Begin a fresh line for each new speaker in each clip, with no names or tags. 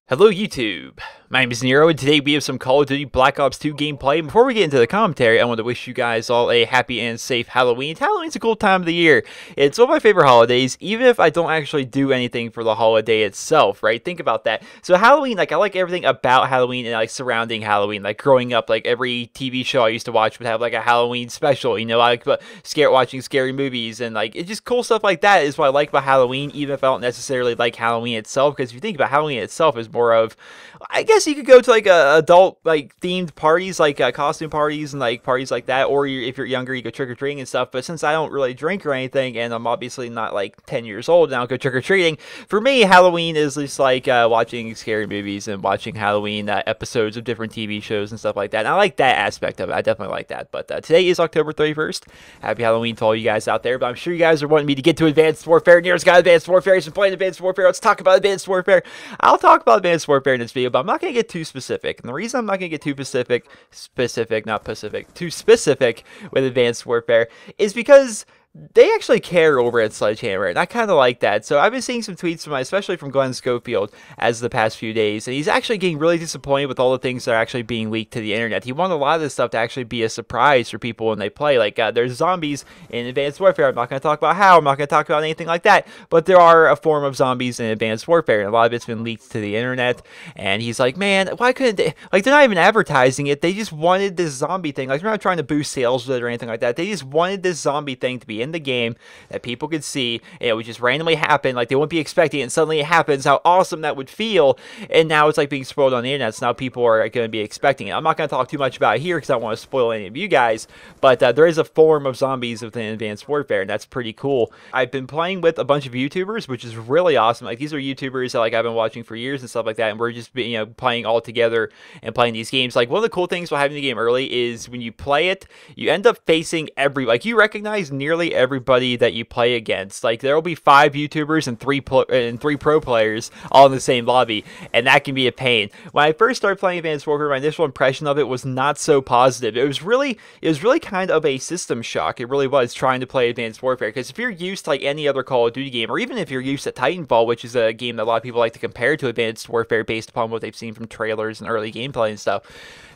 Hello YouTube, my name is Nero, and today we have some Call of Duty Black Ops 2 gameplay. Before we get into the commentary, I want to wish you guys all a happy and safe Halloween. Halloween's a cool time of the year. It's one of my favorite holidays, even if I don't actually do anything for the holiday itself, right? Think about that. So Halloween, like, I like everything about Halloween and, like, surrounding Halloween. Like, growing up, like, every TV show I used to watch would have, like, a Halloween special, you know? I like watching scary movies, and, like, it's just cool stuff like that is what I like about Halloween, even if I don't necessarily like Halloween itself, because if you think about Halloween itself is more of, I guess you could go to like adult like themed parties, like costume parties and like parties like that, or if you're younger you go trick-or-treating and stuff. But since I don't really drink or anything, and I'm obviously not like 10 years old and I don't go trick-or-treating, for me Halloween is just like watching scary movies and watching Halloween episodes of different TV shows and stuff like that, and I like that aspect of it. I definitely like that. But today is October 31st. Happy Halloween to all you guys out there. But I'm sure you guys are wanting me to get to Advanced Warfare. Nero's got Advanced Warfare. He's been playing Advanced Warfare. Let's talk about Advanced Warfare. I'll talk about Advanced Warfare in this video, but I'm not going to get too specific. And the reason I'm not going to get too specific with Advanced Warfare is because they actually care over at Sledgehammer, and I kind of like that. So I've been seeing some tweets from, especially from Glenn Schofield, as the past few days, and he's actually getting really disappointed with all the things that are actually being leaked to the internet. He wanted a lot of this stuff to actually be a surprise for people when they play. Like, there's zombies in Advanced Warfare. I'm not going to talk about how, I'm not going to talk about anything like that, but there are a form of zombies in Advanced Warfare, and a lot of it's been leaked to the internet, and he's like, man, why couldn't they, like, they're not even advertising it, they just wanted this zombie thing, like, they're not trying to boost sales with it or anything like that, they just wanted this zombie thing to be in the game that people could see, and it would just randomly happen, like they wouldn't be expecting it, and suddenly it happens, how awesome that would feel. And now it's like being spoiled on the internet, so now people are going to be expecting it. I'm not going to talk too much about it here because I don't want to spoil any of you guys, but there is a form of zombies within Advanced Warfare, and that's pretty cool. I've been playing with a bunch of YouTubers, which is really awesome. Like, these are YouTubers that, like, I've been watching for years and stuff like that, and we're just, you know, playing all together and playing these games. Like, one of the cool things about having the game early is when you play it, you end up facing like, you recognize nearly everybody that you play against. Like, there will be 5 YouTubers and 3 pro players all in the same lobby, and that can be a pain. When I first started playing Advanced Warfare, my initial impression of it was not so positive. It was really kind of a system shock. It really was, trying to play Advanced Warfare, because if you're used to like any other Call of Duty game, or even if you're used to Titanfall, which is a game that a lot of people like to compare to Advanced Warfare based upon what they've seen from trailers and early gameplay and stuff,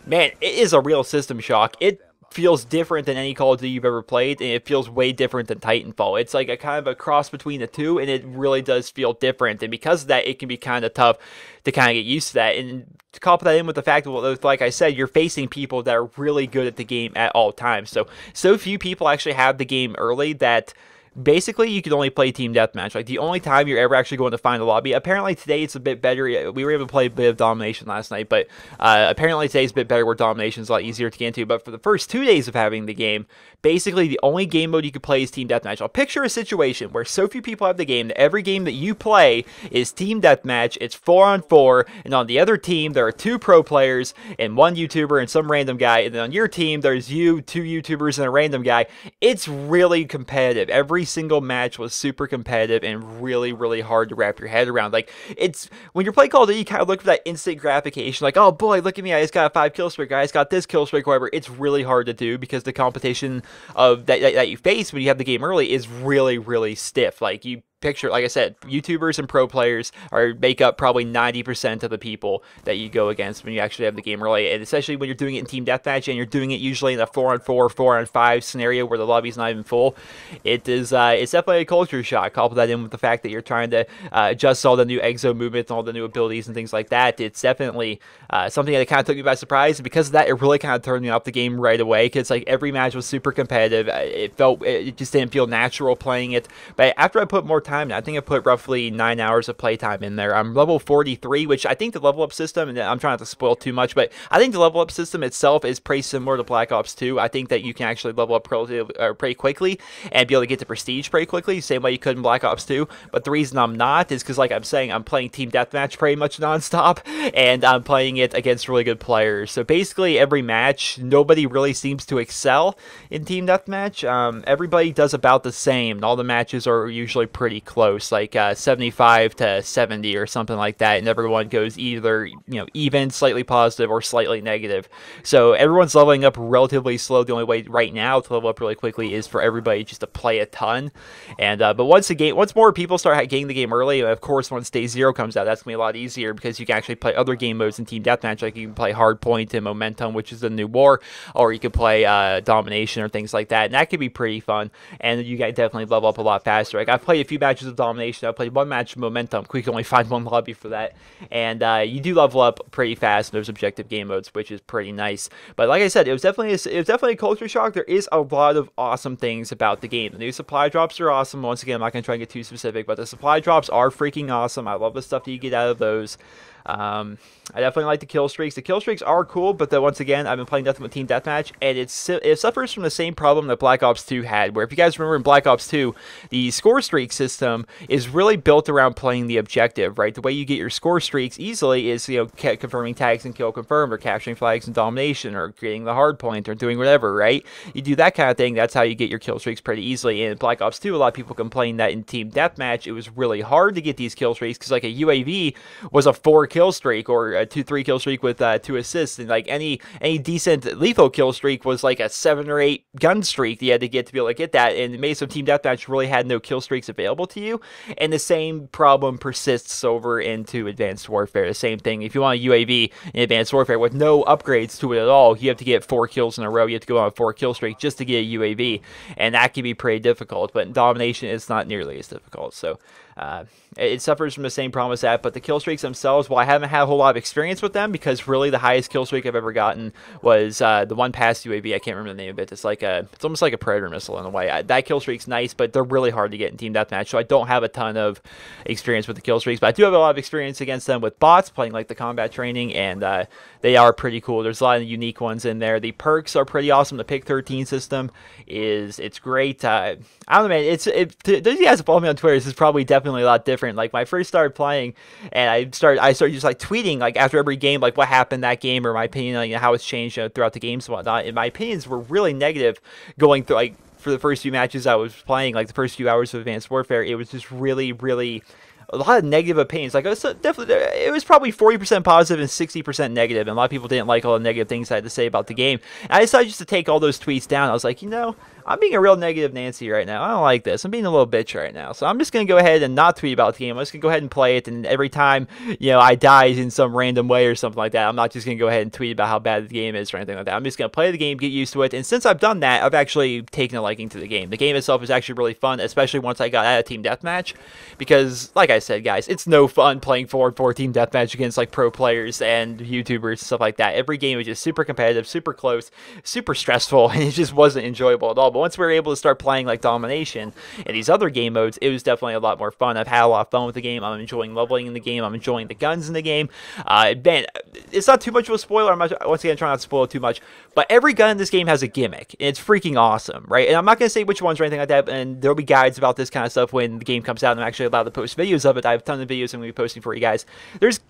man, it is a real system shock. It feels different than any Call of Duty you've ever played, and it feels way different than Titanfall. It's like a kind of a cross between the two, and it really does feel different, and because of that, it can be kind of tough to kind of get used to that. And to couple that in with the fact that, well, like I said, you're facing people that are really good at the game at all times. So few people actually have the game early that basically you can only play team deathmatch. Like, the only time you're ever actually going to find a lobby. Apparently today it's a bit better. We were able to play a bit of domination last night, but apparently today's a bit better where domination's a lot easier to get into. But for the first 2 days of having the game, basically the only game mode you could play is team deathmatch. I'll picture a situation where so few people have the game that every game that you play is team deathmatch. It's 4-on-4, and on the other team there are 2 pro players and 1 YouTuber and some random guy, and then on your team there's you, 2 YouTubers, and a random guy. It's really competitive. Every single match was super competitive and really, really hard to wrap your head around. Like, it's, when you're playing Call of Duty, you kind of look for that instant gratification, like, oh boy, look at me, I just got a 5 kill streak, I just got this kill streak, whatever. It's really hard to do because the competition of that you face when you have the game early is really, really stiff. Like, you picture, like I said, YouTubers and pro players make up probably 90% of the people that you go against when you actually have the game early, and especially when you're doing it in team deathmatch and you're doing it usually in a 4-on-4, 4-on-5 scenario where the lobby's not even full. It is it's definitely a culture shock. Couple that in with the fact that you're trying to adjust all the new exo movements and all the new abilities and things like that. It's definitely something that kind of took me by surprise, and because of that, it really kind of turned me off the game right away, because like every match was super competitive. It just didn't feel natural playing it. But after I put more time now, I think I put roughly 9 hours of playtime in there. I'm level 43, which I think the level up system, and I'm trying not to spoil too much, but I think the level up system itself is pretty similar to Black Ops 2. I think that you can actually level up pretty quickly and be able to get to prestige pretty quickly, same way you could in Black Ops 2. But the reason I'm not is because, like I'm saying, I'm playing team deathmatch pretty much nonstop, and I'm playing it against really good players. So basically every match, nobody really seems to excel in team deathmatch. Everybody does about the same, and all the matches are usually pretty pretty close, like 75 to 70 or something like that, and everyone goes either even, slightly positive, or slightly negative. So everyone's leveling up relatively slow. The only way right now to level up really quickly is for everybody just to play a ton. And but once more people start getting the game early, and of course once Day 0 comes out, that's gonna be a lot easier because you can actually play other game modes in Team Deathmatch. Like you can play Hardpoint and Momentum, which is the new war, or you can play Domination or things like that, and that could be pretty fun. And you guys definitely level up a lot faster. Like I've played a few matches of Domination. I've played one match of Momentum. We can only find one lobby for that, and you do level up pretty fast in those objective game modes, which is pretty nice. But like I said, it was definitely a culture shock. There is a lot of awesome things about the game. The new supply drops are awesome. Once again, I'm not going to try and get too specific, but the supply drops are freaking awesome. I love the stuff that you get out of those. I definitely like the kill streaks. The kill streaks are cool, but then once again, I've been playing nothing but Team Deathmatch, and it suffers from the same problem that Black Ops 2 had, where if you guys remember in Black Ops 2, the score streak system is really built around playing the objective, right? The way you get your score streaks easily is, confirming tags and kill confirmed, or capturing flags and domination, or getting the hard point, or doing whatever, right? You do that kind of thing, that's how you get your kill streaks pretty easily. And in Black Ops 2, a lot of people complain that in Team Deathmatch, it was really hard to get these kill streaks, because like a UAV was a 4 kill streak, or a 2-3 kill streak with 2 assists, and like any decent lethal kill streak was like a 7 or 8 gun streak that you had to get to be able to get that, and it made so Team Deathmatch really had no kill streaks available to you. And the same problem persists over into Advanced Warfare. The same thing, if you want a UAV in Advanced Warfare with no upgrades to it at all, you have to get 4 kills in a row. You have to go on a 4 kill streak just to get a UAV, and that can be pretty difficult. But in Domination, it's not nearly as difficult. So it suffers from the same problem as that. But the kill streaks themselves, well, I haven't had a whole lot of experience with them, because really the highest kill streak I've ever gotten was the one past UAV. I can't remember the name of it. It's almost like a Predator missile in a way. That kill streak's nice, but they're really hard to get in Team Deathmatch, so I don't have a ton of experience with the kill streaks. But I do have a lot of experience against them with bots, playing like the combat training, and they are pretty cool. There's a lot of unique ones in there. The perks are pretty awesome. The Pick 13 system it's great. I don't know, man. Those of you guys that follow me on Twitter, this is probably definitely a lot different. Like when I first started playing, and I started just like tweeting like after every game, like what happened that game, or my opinion on how it's changed throughout the games and whatnot. And my opinions were really negative going through, like, for the first few matches I was playing, like the first few hours of Advanced Warfare. It was just really, really a lot of negative opinions. Like, it was probably 40% positive and 60% negative, and a lot of people didn't like all the negative things I had to say about the game. And I decided just to take all those tweets down. I was like, I'm being a real negative Nancy right now. I don't like this. I'm being a little bitch right now. So I'm just going to go ahead and not tweet about the game. I'm just going to go ahead and play it, and every time, I die in some random way or something like that, I'm not just going to go ahead and tweet about how bad the game is or anything like that. I'm just going to play the game, get used to it, and since I've done that, I've actually taken a liking to the game. The game itself is actually really fun, especially once I got out of Team Deathmatch, because, like I said, guys, it's no fun playing 4-on-4 Team Deathmatch against, like, pro players and YouTubers and stuff like that. Every game was just super competitive, super close, super stressful, and it just wasn't enjoyable at all. But once we were able to start playing, like, Domination and these other game modes, it was definitely a lot more fun. I've had a lot of fun with the game. I'm enjoying leveling in the game. I'm enjoying the guns in the game. Man, it's not too much of a spoiler. I'm not, once again, trying not to spoil it too much, but every gun in this game has a gimmick, and it's freaking awesome, right? And I'm not going to say which ones or anything like that, and there'll be guides about this kind of stuff when the game comes out, and I'm actually allowed to post videos of it. I have a ton of videos I'm going to be posting for you guys.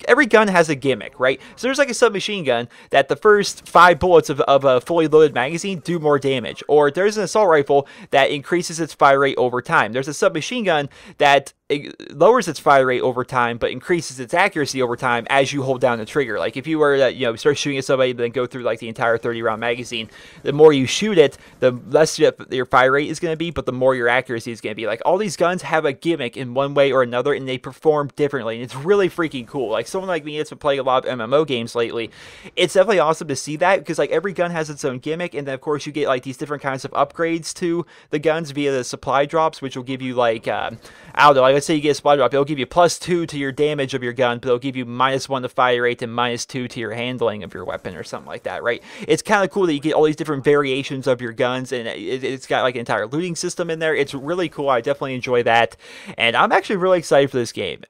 Every gun has a gimmick, right? So there's like a submachine gun that the first 5 bullets of a fully loaded magazine do more damage, or there's an assault rifle that increases its fire rate over time. There's a submachine gun that it lowers its fire rate over time, but increases its accuracy over time as you hold down the trigger. Like if you were to, start shooting at somebody, then go through like the entire 30-round magazine, the more you shoot it, the less your fire rate is going to be, but the more your accuracy is going to be. Like all these guns have a gimmick in one way or another, and they perform differently, and it's really freaking cool. Like someone like me that's been playing a lot of MMO games lately, it's definitely awesome to see that, because like every gun has its own gimmick, and then of course you get like these different kinds of upgrades to the guns via the supply drops, which will give you like I don't know, like let's say you get a supply drop, it'll give you +2 to your damage of your gun, but it'll give you -1 to fire rate and -2 to your handling of your weapon or something like that, right? It's kind of cool that you get all these different variations of your guns, and it's got like an entire looting system in there. It's really cool. I definitely enjoy that, and I'm actually really excited for this game.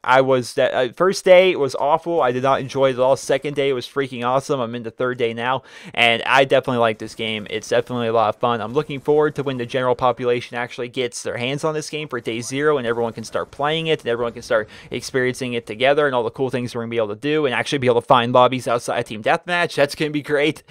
First day it was awful. I did not enjoy it at all. Second day it was freaking awesome. I'm in the third day now, and I definitely like this game. It's definitely a lot of fun. I'm looking forward to when the general population actually gets their hands on this game for day 0 and everyone can start playing playing it, and everyone can start experiencing it together, and all the cool things we're going to be able to do, and actually be able to find lobbies outside Team Deathmatch. That's going to be great.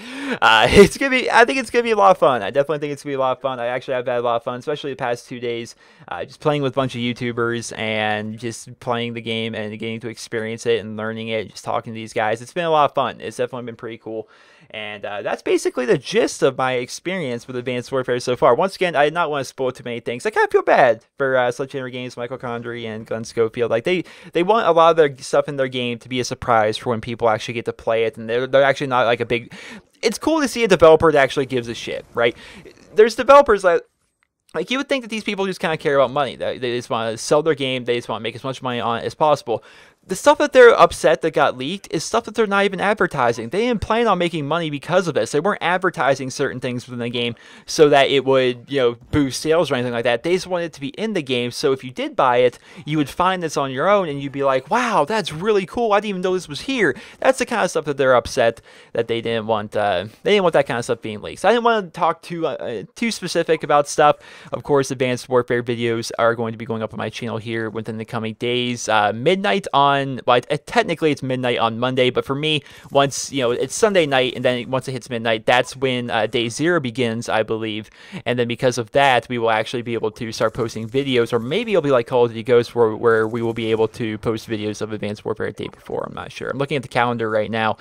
I think it's going to be a lot of fun. I definitely think it's going to be a lot of fun. I actually have had a lot of fun, especially the past 2 days, just playing with a bunch of YouTubers and just playing the game and getting to experience it and learning it, just talking to these guys. It's been a lot of fun. It's definitely been pretty cool. And that's basically the gist of my experience with Advanced Warfare so far. Once again, I did not want to spoil too many things. I kind of feel bad for Sledgehammer Games, Michael Condrey, and Glenn Schofield. Like, they want a lot of their stuff in their game to be a surprise for when people actually get to play it, and they're actually not like a big... It's cool to see a developer that actually gives a shit, right? There's developers that... Like, you would think that these people just kind of care about money. They just want to sell their game. They just want to make as much money on it as possible. The stuff that they're upset that got leaked is stuff that they're not even advertising. They didn't plan on making money because of this. They weren't advertising certain things within the game so that it would, you know, boost sales or anything like that. They just wanted it to be in the game, so if you did buy it, you would find this on your own, and you'd be like, wow, that's really cool. I didn't even know this was here. That's the kind of stuff that they're upset that they didn't want. They didn't want that kind of stuff being leaked. So I didn't want to talk too specific about stuff. Of course, Advanced Warfare videos are going to be going up on my channel here within the coming days. Midnight on, well, technically it's midnight on Monday, but for me, once, you know, it's Sunday night, and then once it hits midnight, that's when day 0 begins, I believe. And then because of that, we will actually be able to start posting videos, or maybe it'll be like Call of Duty Ghosts, where we will be able to post videos of Advanced Warfare a day before. I'm not sure. I'm looking at the calendar right now,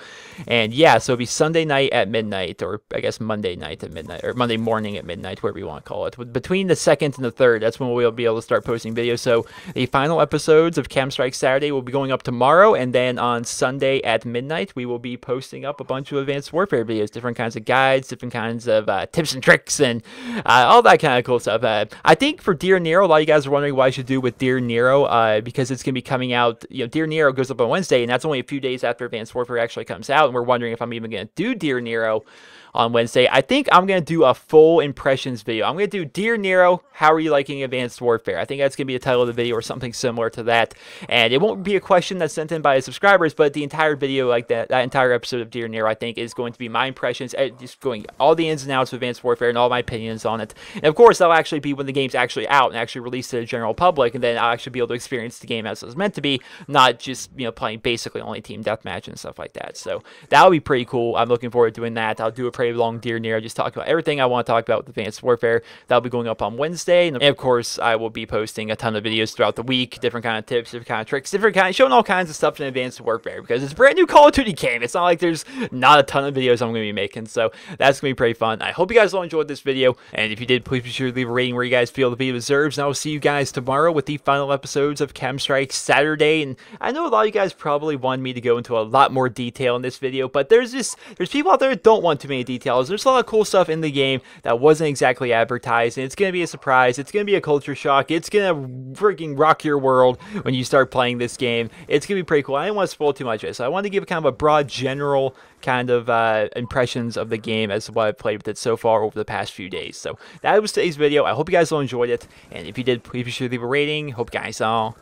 and yeah, so it'll be Sunday night at midnight, or I guess Monday night at midnight, or Monday morning at midnight, whatever you want to call it. Between the 2nd and the 3rd, that's when we'll be able to start posting videos. So the final episodes of Chem Strike Saturday will be going up tomorrow, and then on Sunday at midnight, we will be posting up a bunch of Advanced Warfare videos, different kinds of guides, different kinds of tips and tricks, and all that kind of cool stuff. I think for Dear Nero, a lot of you guys are wondering what I should do with Dear Nero, because it's going to be coming out, you know, Dear Nero goes up on Wednesday, and that's only a few days after Advanced Warfare actually comes out, and we're wondering if I'm even going to do Dear Nero on Wednesday. I think I'm going to do a full impressions video. I'm going to do Dear Nero, how are you liking Advanced Warfare? I think that's going to be the title of the video, or something similar to that. And it won't be a question that's sent in by the subscribers, but the entire video, like that entire episode of Dear Nero, I think is going to be my impressions, just going all the ins and outs of Advanced Warfare and all my opinions on it. And of course, that'll actually be when the game's actually out and actually released to the general public, and then I'll actually be able to experience the game as it was meant to be, not just, you know, playing basically only Team Deathmatch and stuff like that. So that'll be pretty cool. I'm looking forward to doing that. I'll do a pretty long Dear Nero, just talk about everything I want to talk about with Advanced Warfare. That'll be going up on Wednesday, and of course, I will be posting a ton of videos throughout the week, different kind of tips, different kind of tricks, showing all kinds of stuff in Advanced Warfare, because it's a brand new Call of Duty game. It's not like there's not a ton of videos I'm going to be making, so that's going to be pretty fun. I hope you guys all enjoyed this video, and if you did, please be sure to leave a rating where you guys feel the video deserves, and I will see you guys tomorrow with the final episodes of Chem Strike Saturday. And I know a lot of you guys probably want me to go into a lot more detail in this video, but there's people out there that don't want too many details. There's a lot of cool stuff in the game that wasn't exactly advertised, and it's going to be a surprise. It's going to be a culture shock. It's going to freaking rock your world when you start playing this game. It's going to be pretty cool. I didn't want to spoil too much of it, so I wanted to give kind of a broad, general kind of impressions of the game as to what I've played with it so far over the past few days. So that was today's video. I hope you guys all enjoyed it, and if you did, please be sure to leave a rating. Hope you guys all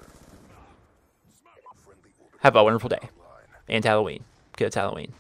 have a wonderful day, and Halloween, because it's Halloween.